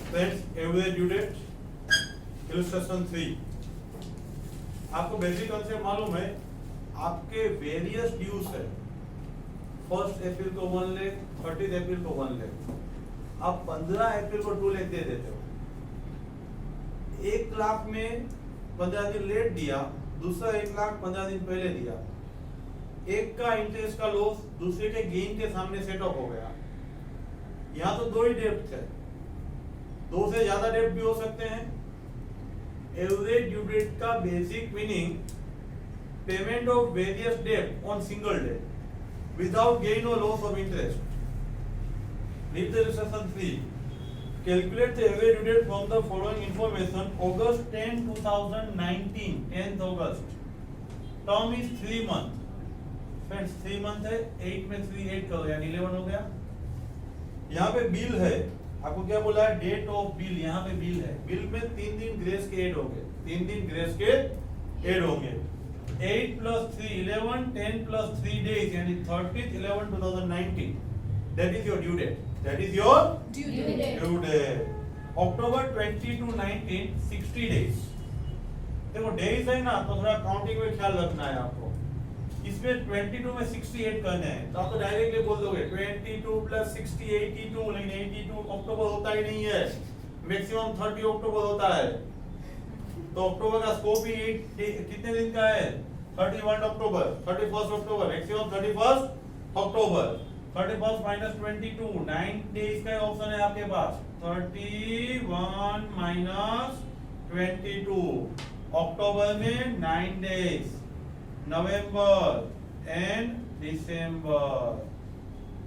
Friends average due date illustration 3। आपको basic concept मालूम है, आपके वेरियस ड्यूज है। 1 अप्रैल को 1 लाख, 30 अप्रैल को 1 लाख, आप 15 अप्रैल को 2 लाख दे देते हो। 1 लाख में 15 दिन लेट दिया, दूसरा 1 लाख 15 दिन पहले दिया। एक का इंटरेस्ट का लॉस दूसरे के गेन के सामने सेट ऑफ हो गया। यहाँ तो 2 ही डेब्ट है, 2 से ज्यादा डेब्ट भी हो सकते हैं। एवरेज ड्यू डेट का basic meaning payment of various डेब्ट on single day without gain और loss of interest. Read the illustration 3. Calculate the average due date from the following information. August 10, 2019, 10th August. Term is 3 month. Friends 3 month है, 8 में 3 8 करो यानी 11 हो गया। यहाँ पे बिल है, आपको क्या बोला है, डेट ऑफ बिल। यहाँ पे बिल है, बिल में 3 दिन ग्रेस के ऐड होंगे, 3 दिन ग्रेस के ऐड होंगे। 8 + 3 11, 10 + 3 days यानी 30th 11 2019। That is your due date. That is your Due date. due date. October 20 to 19 60 days। देखो डेज है ना, तो थोड़ा काउंटिंग में ख्याल रखना है आपको। इसमें 22 में 60 ऐड करने हैं, तो आप तो डायरेक्टली बोल दोगे 22 + 60 82, लेकिन 82 अक्टूबर होता ही नहीं है, मैक्सिमम 30 अक्टूबर होता है। तो अक्टूबर का स्कोप ही कितने दिन का है, 31 अक्टूबर, 31 अक्टूबर, मैक्सिमम 31 अक्टूबर। 31 - 22 9 डेज का ऑप्शन है आपके पास। 31 - 22 अक्टूबर में 9 डेज, नवंबर एंड दिसंबर।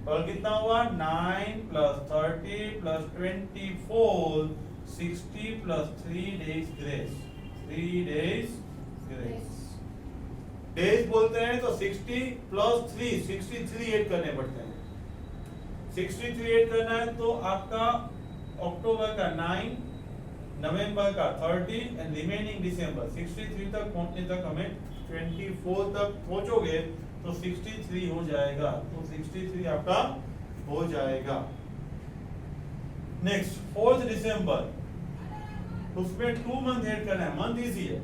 और कितना हुआ, 9 + 30 + 24 60 + 3 days grace, 3 days grace. Days बोलते हैं तो 60 + 3 63 ऐड करने पड़ते हैं। 63 ऐड करना है तो आपका अक्टूबर का 9, नवंबर का 30 एंड रिमेनिंग दिसंबर। 63 तक पहुंचने तक हमें 24 तक पहुंचोगे तो 63 हो जाएगा, तो 63 आपका हो जाएगा। नेक्स्ट 4 दिसंबर, उसमें 2 मंथ ऐड करना है, मंथ इजी है।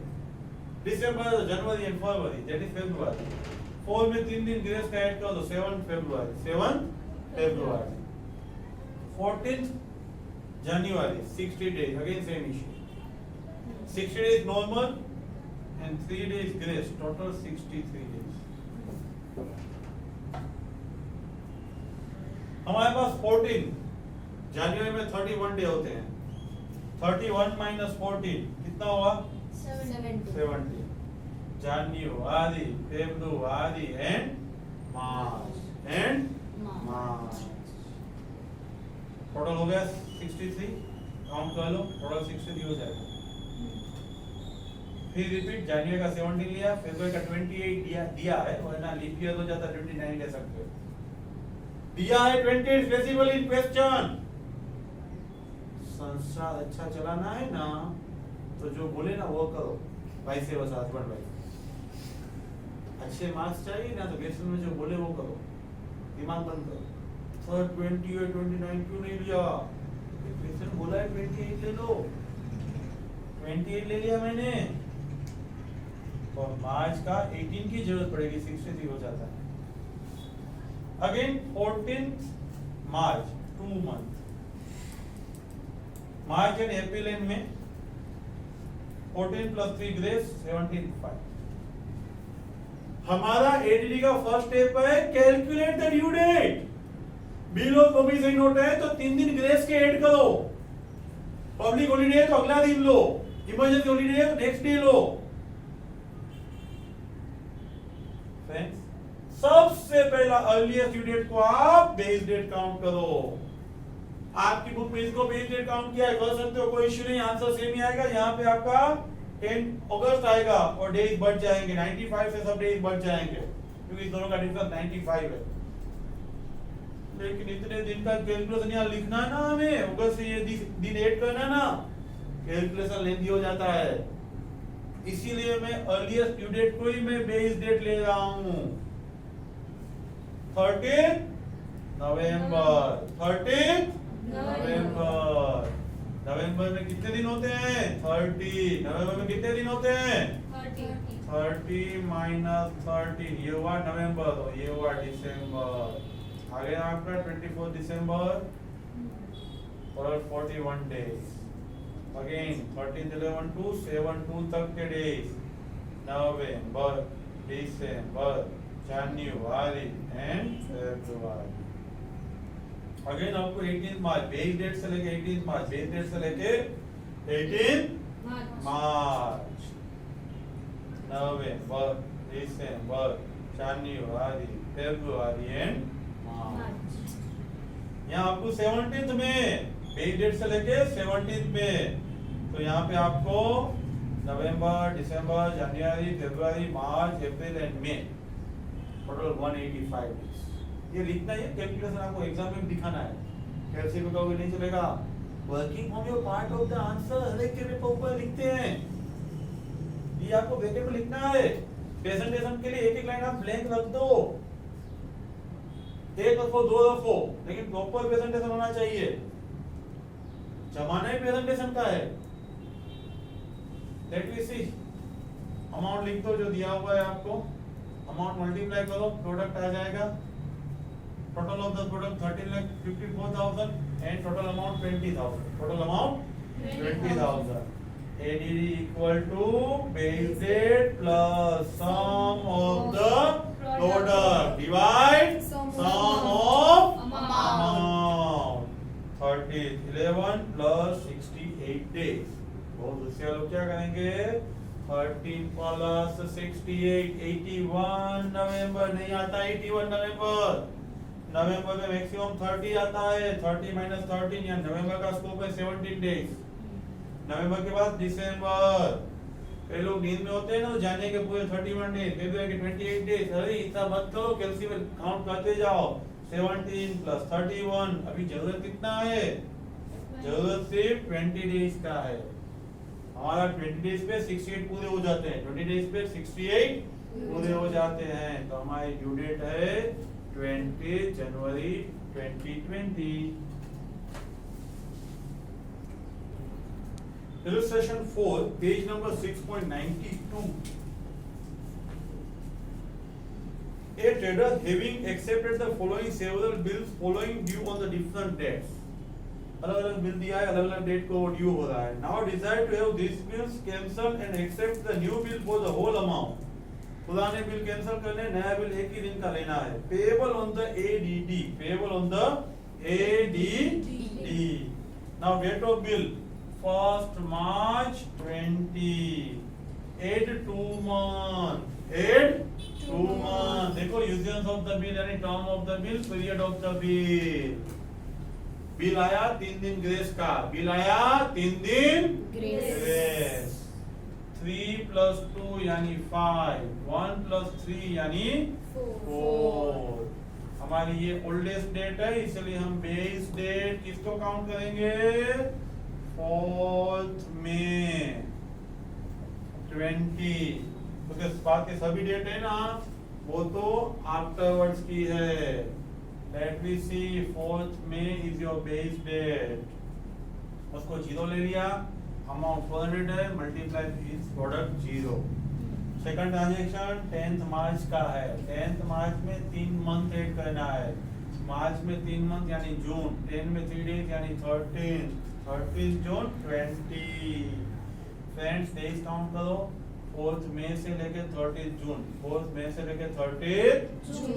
दिसंबर जनवरी एंड फरवरी, दैट इज फरवरी। 4 में 3 दिन ग्रेस का ऐड करो तो 7 फरवरी, 7 फरवरी। 14 जनवरी 60 days, again same issue। 60 days normal and 3 days grace, total 63 days। हमारे पास 14 जनवरी में 31 डे होते हैं। 31 - 14 कितना हुआ, 70। जनवरी, फरवरी एंड मार्च, टोटल हो गया 63। काउंट कर लो, टोटल 63 हो जाएगा। फिर रिपीट, जनवरी का 17 लिया, फरवरी का 28 दिया है, वरना लीप ईयर हो जाता 29 ले सकते हो। दिया है 28 फेसिबल इन क्वेश्चन। संस्था अच्छा चलाना है ना, तो जो बोले ना वो करो, भाई से बस हस्बैंड भाई। अच्छे मार्क्स चाहिए ना, तो क्वेश्चन में जो बोले वो करो, दिमाग बंद करो। सर 28 29 क्यों नहीं लिया, क्वेश्चन बोला है 28 ले लो, 28 ले लिया मैंने, और मार्च का 18 की जरूरत पड़ेगी, 63 हो जाता है। Again 14 March, 2 month, March and April and में 14 + 3 ग्रेस 17 5। हमारा एडीडी का फर्स्ट स्टेप है calculate the due date. Bill और प्रोमिसरी नोट है तो 3 दिन ग्रेस के ऐड करो। पब्लिक हॉलीडे है तो अगला दिन लो, इमरजेंसी हॉलीडे है तो नेक्स्ट डे लो। फ्रेंड्स, सबसे पहला अर्लीस्ट ड्यू डेट को आप बेस डेट काउंट करो। आपकी बुक में इसको बेस डेट काउंट किया है, कर सकते हो, कोई इश्यू नहीं, आंसर सेम ही आएगा। यहाँ पे आपका 10 अगस्त आएगा और डेज बढ़ जाएंगे, 95 से सब डेज बढ़ जाएंगे, क्योंकि इस दोनों का डिफरेंस 95 है। लेकिन इतने दिन का कैलकुलेशन यहाँ लिखना है ना, हमें अगस्त से ये दिन ऐड करना है ना, कैलकुलेशन लेंथी हो जाता है। इसीलिए मैं अर्लीस्ट ड्यू डेट को ही मैं बेस डेट ले रहा हूँ। 13 नवंबर, 13 नवंबर, नवंबर में कितने दिन होते हैं 30। नवंबर में कितने दिन होते हैं 30 माइनस 13, ये हुआ नवंबर और ये हुआ दिसंबर। आ गया आपका 24 दिसंबर और 41 डेज। अगेन 13 11 2 7 2 तक के days, November December January and February. Again आपको 18 मार्च बेस डेट से लेके 18 मार्च, बेस डेट से लेके 18 मार्च, नवंबर दिसंबर जनवरी फरवरी एंड मार्च। यहाँ आपको 17th में बेस डेट से लेके 17th में, तो यहाँ पे आपको नवंबर दिसंबर जनवरी फरवरी मार्च अप्रैल एंड मई, टोटल 185 डेज। ये लिखना है, कैलकुलेशन आपको एग्जाम में दिखाना है। कैसे भी कहोगे नहीं चलेगा। Working on your part of the answer हर एक के पेपर ऊपर लिखते हैं, ये आपको ब्रैकेट में लिखना है। प्रेजेंटेशन के लिए एक एक लाइन आप ब्लैंक रख दो, एक रखो दो रखो, लेकिन प्रॉपर प्रेजेंटेशन होना चाहिए। जमाना ही प्रेजेंटेशन का है। लेट मी सी, अमाउंट लिख दो जो दिया हुआ है आपको, अमाउंट मल्टीप्लाई करो, प्रोडक्ट आ जाएगा। Total of the product 13,54,000 and total amount 20,000, total amount 20,000। ADD equal to base date plus sum of the product divide sum of amount। 11 plus 68 days। बहुत दूसरे लोग क्या करेंगे, 13 plus 68 81 नवंबर नहीं आता, 81 नवंबर। नवंबर में मैक्सिमम 30 आता है, 30 माइनस 13, या नवंबर का स्कोप है 17 डेज। नवंबर के बाद दिसंबर, कई लोग नींद में होते हैं ना, जाने के पूरे 31 डेज, फरवरी के 28 डेज। अरे इतना मत करो, कैलकुलेट काउंट करते जाओ। 17 प्लस 31, अभी जरूरत कितना है, जरूरत सिर्फ 20 डेज का है। हमारा 20 डेज पे 68 पूरे हो जाते हैं, 20 डेज पे 68 पूरे हो जाते हैं, तो हमारी ड्यू डेट है 20 जनवरी 2020। Illustration 4, page number 6.92. A trader having accepted the following several bills following due on the different dates. अलग-अलग बिल दिया है, अलग-अलग डेट को ड्यू हो रहा है। Now decide to have these bills cancelled and accept the new bill for the whole amount. पुराने bill cancel करने, नया बिल एक ही दिन का लेना है। Payable on the ADD, payable on the ADD. Now date of bill 1st March 20, add 2 months, add 2 months। देखो यूजेंस of the bill यानी term of the bill, period of the bill. Bill आया 3 दिन grace का, bill आया 3 दिन grace. 3 plus 2 यानी 5, 1 plus 3 यानी 4। हमारी ये ओल्डेस्ट डेट है, इसलिए हम बेस डेट किसको काउंट करेंगे, 4th में 20, क्योंकि बाकी सभी डेट है ना वो तो आफ्टरवर्ड्स की है। लेट मी सी, 4th में इज योर बेस डेट, उसको 0 ले लिया, अमाउंट 400 है, multiply is product 0। Second transaction 10th मार्च का है, 10th मार्च में 3 मंथ ऐड करना है। मार्च में 3 मंथ यानी जून, 10 में 3 डेज यानी 13 जून 20। फ्रेंड्स डेज काउंट करो, 4th मई से लेके 30 जून, 4th मई से लेके 30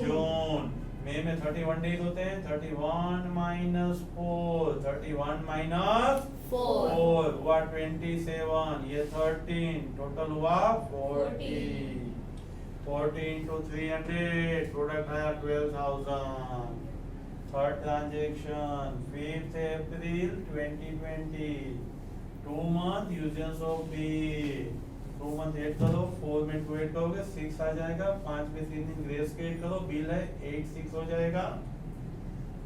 जून। मई में 31 डेज होते हैं, 31 माइनस 4, 31 माइनस 4 हुआ 27, ये 13, टोटल हुआ 40। 40 into 300, प्रोडक्ट आया 12,000। Third transaction 5th April 2020, 2 month usance of bill, 2 month add करो, 4 में 2 ऐड करोगे 6 आ जाएगा, 5 में 3 दिन ग्रेस के ऐड करो, बिल है 86 हो जाएगा।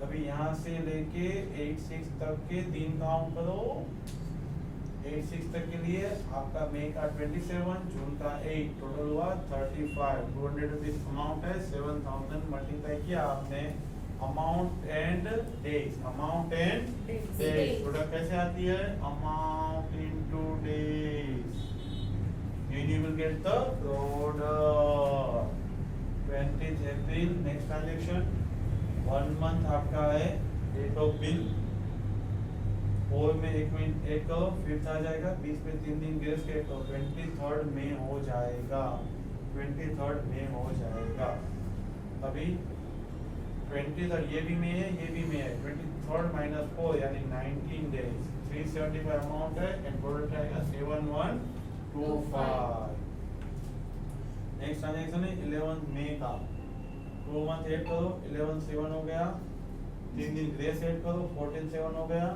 अभी यहाँ से लेके 86 तक के दिन काउंट करो। 86 तक के लिए आपका मई का 27, जून का 8, टोटल हुआ 35। 200 रुपीज अमाउंट है, 7000 मल्टीप्लाई किया आपने amount and days, amount and days. Product कैसे आती है? Amount into days, then you will get the product। 20th April next transaction, 1 month आपका है, डेट ऑफ बिल 4 में 1 मिनट ऐड करो, 5th आ जाएगा, 20 में 3 दिन ग्रेस के, तो 23rd में हो जाएगा, 23rd में हो जाएगा। अभी 23rd ये भी में है, ये भी में है, 23rd माइनस 4 यानी 19 डेज, 375 अमाउंट है एंड प्रोडक्ट आएगा 7125। नेक्स्ट ट्रांजेक्शन है 11 मई का, 2 मंथ ऐड करो, 11/7 हो गया, 3 दिन ग्रेस ऐड करो, 14/7 हो गया,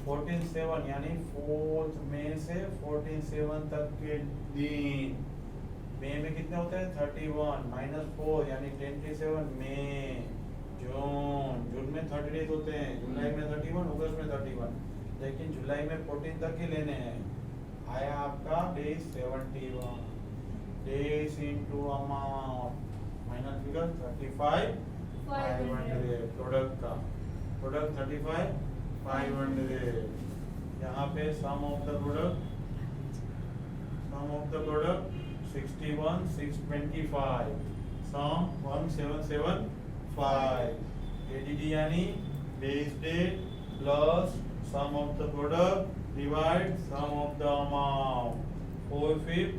14/7 यानी 4th मई से 14/7 तक के दिन। मई में कितने होते हैं? 31 माइनस 4 यानी 27 मई। जून में 30 डेज होते हैं, जुलाई में 31, अगस्त में 31, लेकिन जुलाई में 14 तक ही लेने हैं। आया आपका days 71, days into amount minus figure 35,500। Product का प्रोडक्ट 35,500। यहाँ पे sum of the product 61,625, sum 1,775। A D D यानी base date plus sum of the product divide sum of the amount, 4/5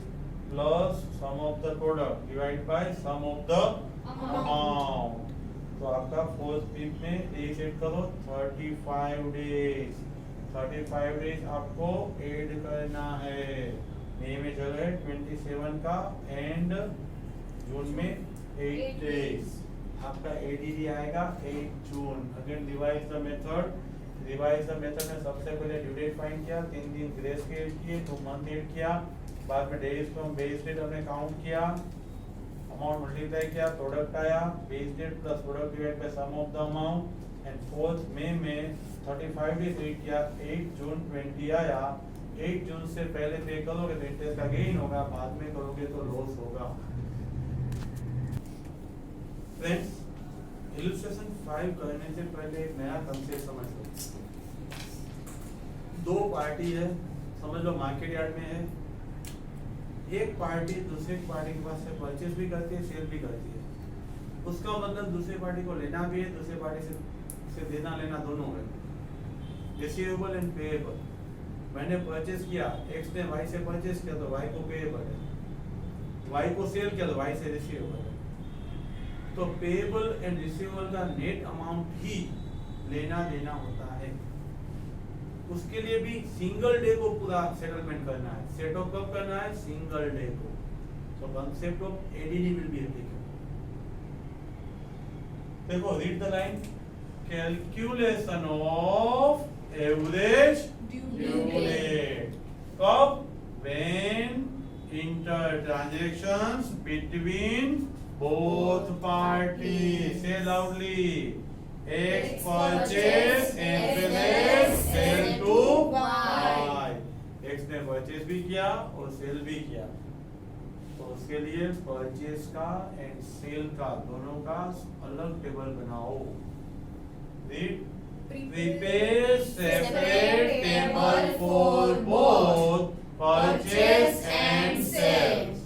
plus sum of the product divide by sum of the amount. तो आपका 4/5 में days add करो, 35 days, 35 days आपको add करना है। मई में चल रहा है 27 का एंड जून में 8 डेज। आपका एडीडी आएगा 8 जून। अगेन रिवाइज द मेथड में सबसे पहले ड्यू डेट फाइंड किया, 3 दिन ग्रेस के ऐड किए, 2 मंथ ऐड किया, बाद में डेज फ्रॉम बेस डेट हमने काउंट किया, अमाउंट मल्टीप्लाई किया, प्रोडक्ट आया, base date plus product divide by sum of the amount and 4th मई में 35 डेज ऐड किया, 8 जून 20 आया। 8 जून से पहले पे करोगे तो इंटरेस्ट का गेन होगा, बाद में करोगे तो लॉस होगा। फ्रेंड्स, इलस्ट्रेशन 5 करने से पहले एक नया कंसेप्ट समझ लो। 2 पार्टी है, समझ लो मार्केट यार्ड में है, एक पार्टी दूसरे पार्टी के पास से परचेज भी करती है, सेल भी करती है। उसका मतलब दूसरी पार्टी को लेना भी है, दूसरी पार्टी से देना लेना दोनों है। Receivable and payable. मैंने परचेज किया, एक्स ने वाई से परचेज किया तो वाई को पेएबल है, वाई को सेल किया तो वाई से रिसीवेबल है। तो पेएबल एंड रिसीवेबल का नेट अमाउंट ही लेना देना होता है। उसके लिए भी सिंगल डे को पूरा सेटलमेंट करना है। सेट ऑफ कब करना है? सिंगल डे को। तो concept of ADD will be applicable. देखो, read the line, calculation of average due date. कब? When inter transactions between both parties. Say loudly. X purchase MLS sell to Y. X ने purchase भी किया और cell भी किया, तो उसके लिए परचेज का एंड सेल का दोनों का अलग टेबल बनाओ। Read. Prepare separate table for both purchase and sales.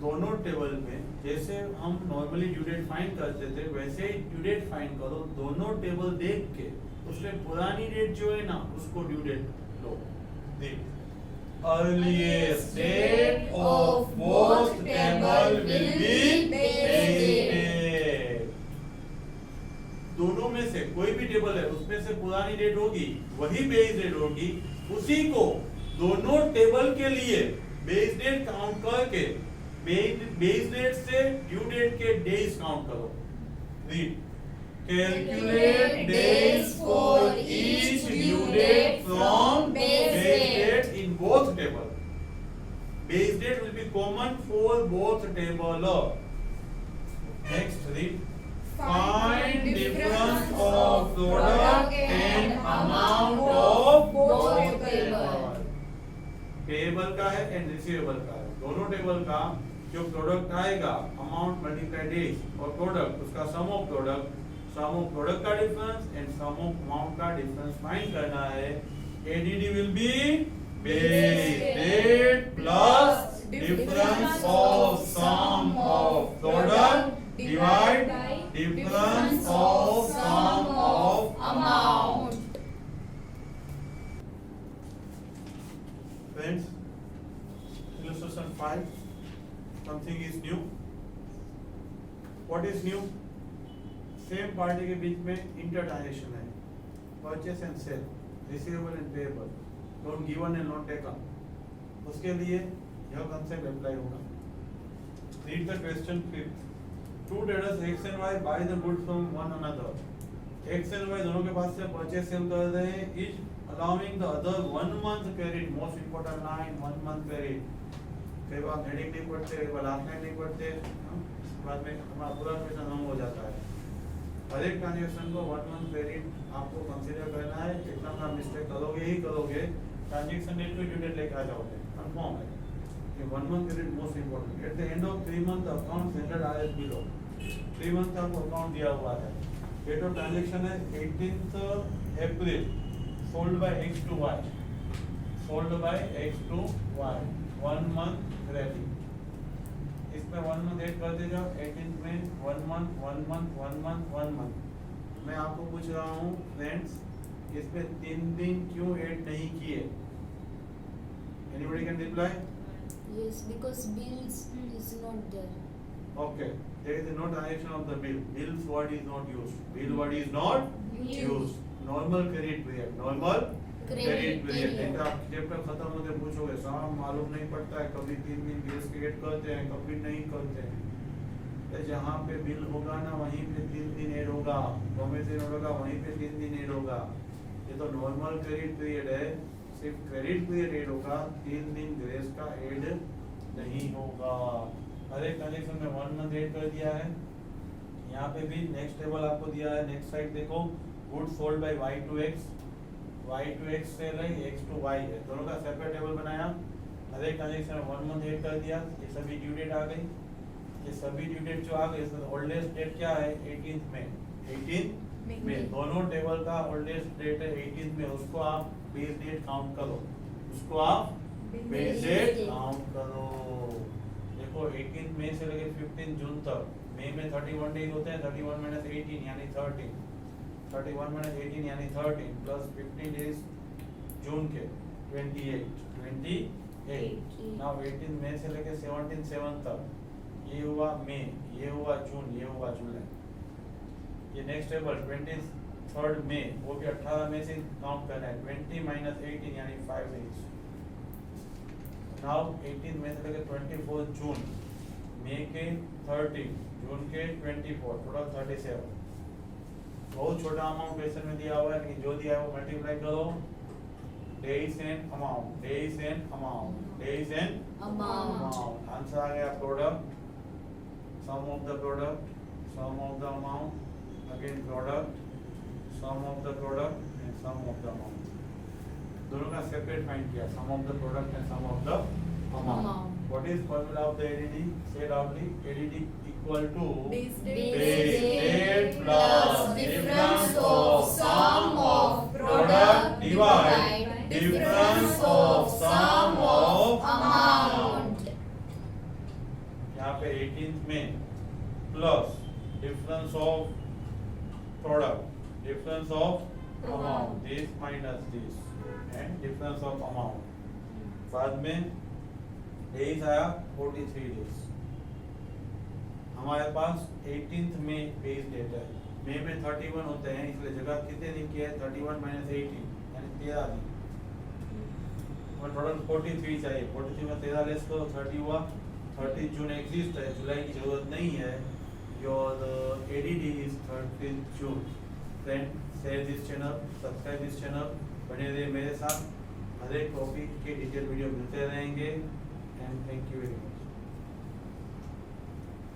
दोनों टेबल में जैसे हम नॉर्मली ड्यू डेट फाइंड करते थे वैसे ही ड्यू डेट फाइंड करो। दोनों टेबल देख के उसमें पुरानी डेट जो है ना उसको ड्यू डेट लो। देख, earliest date of both table will be date. दोनों में से कोई भी टेबल है उसमें से पुरानी डेट होगी वही बेस डेट होगी, उसी को दोनों टेबल के लिए बेस डेट काउंट करके बेस डेट से ड्यू डेट के डेज काउंट करो। Read, calculate days for each due date from base date in both table. Base date will be common for both table. Next, read, find difference of product and amount of both table. Payable का है and receivable का है, दोनों table का जो product आएगा amount multiply days और product उसका सम ऑफ प्रोडक्ट का difference and sum of amount का डिफरेंस फाइंड करना है। ADD will be base date plus difference of sum of product divide difference of sum of amount. Friends, illustration 5, something is new. What is new? Same party के बीच में inter transaction है, purchase and sale, receivable and payable, loan given and loan taken. उसके लिए यह concept apply होगा। Read the question 5th। Two debtors X and Y buy the goods from one another. X and Y दोनों के पास से purchase sale कर रहे हैं, is allowing the other 1 month credit, most important line 1 month credit। कई बार heading नहीं पढ़ते, कई बार लास्ट लाइन नहीं पढ़ते, बाद में हमारा पूरा क्वेश्चन रॉन्ग हो जाता है। हर एक ट्रांजैक्शन को 1 मंथ क्रेडिट आपको कंसीडर करना है। एग्जाम में मिस्टेक करोगे ही करोगे, ट्रांजैक्शन डेट पे ड्यू डेट लेकर आ जाओगे, कंफर्म है। ये 1 month credit most important. At the end of 3 month account standard RS below, 3 month का आपको अकाउंट दिया हुआ है। डेट ऑफ ट्रांजैक्शन है 18th April, sold by x to y, sold by x to y, 1 month credit। इसमें 1 month add कर दे जाओ, 18th में 1 मंथ 1 मंथ 1 मंथ 1 मंथ। मैं आपको पूछ रहा हूँ फ्रेंड्स, इसमें 3 दिन क्यों ऐड नहीं किए? Anybody can reply? Yes, because bills is not there. Okay, there is no transaction of the bill. Bills word is not used. Bill word is not used. Normal credit period, normal credit period. देखो आप chapter खत्म होते पूछोगे साहब मालूम नहीं पड़ता है, कभी 3 दिन बिल्स क्रिएट करते हैं, कभी नहीं करते हैं। तो जहाँ पे बिल होगा ना वहीं पे 3 दिन ऐड होगा, कॉमेशन होगा वहीं पे 3 दिन ऐड होगा। ये तो नॉर्मल क्रेडिट पीरियड है, सिर्फ क्रेडिट पीरियड ऐड होगा, 3 दिन ग्रेस का ऐड नहीं होगा। हर एक ट्रांजैक्शन में 1 मंथ ऐड कर दिया है। यहाँ पे भी नेक्स्ट टेबल आपको दिया है, नेक्स्ट साइड देखो, good sold by y to x से नहीं x to y है, दोनों का सेपरेट टेबल बनाया। हर एक ट्रांजैक्शन में 1 मंथ ऐड कर दिया। ये सभी ड्यू डेट आ गई, ये सभी ड्यू डेट जो आ गई, इसमें ओल्डेस्ट डेट क्या है? 18th में, 18th में दोनों टेबल का ओल्डेस्ट डेट है 18th में, उसको आप बेस डेट काउंट करो, उसको आप बेस डेट काउंट करो। देखो 18 मई से लेकर 15 जून तक, मई में 31 डेज होते हैं, 31 माइनस 18 यानी 13, 31 माइनस 18 यानी 13 प्लस 15 डेज जून के 28। नाउ 18 मई से लेकर 17 7 तक, ये हुआ मई, ये हुआ जून, ये हुआ जुलाई। ये नेक्स्ट टेबल 23 मई, वो भी 18 मई से काउंट करना है, 20 माइनस 18 यानी 5 डेज। नाउ 18 मई से लेकर 24 जून, मई के 30, जून के 24, टोटल 37। बहुत छोटा अमाउंट क्वेश्चन में दिया हुआ है, लेकिन जो दिया है वो मल्टीप्लाई करो, days and amount, days and amount, days and amount. Answer आ गया product, sum of the product, sum of the amount, again product, sum of the product and sum of the amount. दोनों का separate find किया, sum of the product and sum of the amount. What is formula of the ADD? Say loudly. ADD equal to Base date plus difference of sum of product divide difference of sum of amount। यहाँ पे 18th में plus difference of product, difference of amount, this minus this and difference of amount। बाद में days आया 43 days. हमारे पास 18th में base date है, मई में 31 होते हैं, इसलिए जगह कितने दिन की है? 31 माइनस 18 यानी 13 दिन। हमें टोटल 43 चाहिए, 43 में 13 लेस करो, 30 हुआ। 30 जून एग्जिस्ट है, जुलाई की जरूरत नहीं है। Your ADD is 30 June. Friend, share this channel, subscribe this channel, बने रहिए मेरे साथ। हर एक टॉपिक के डिटेल वीडियो मिलते रहेंगे। And thank you very much.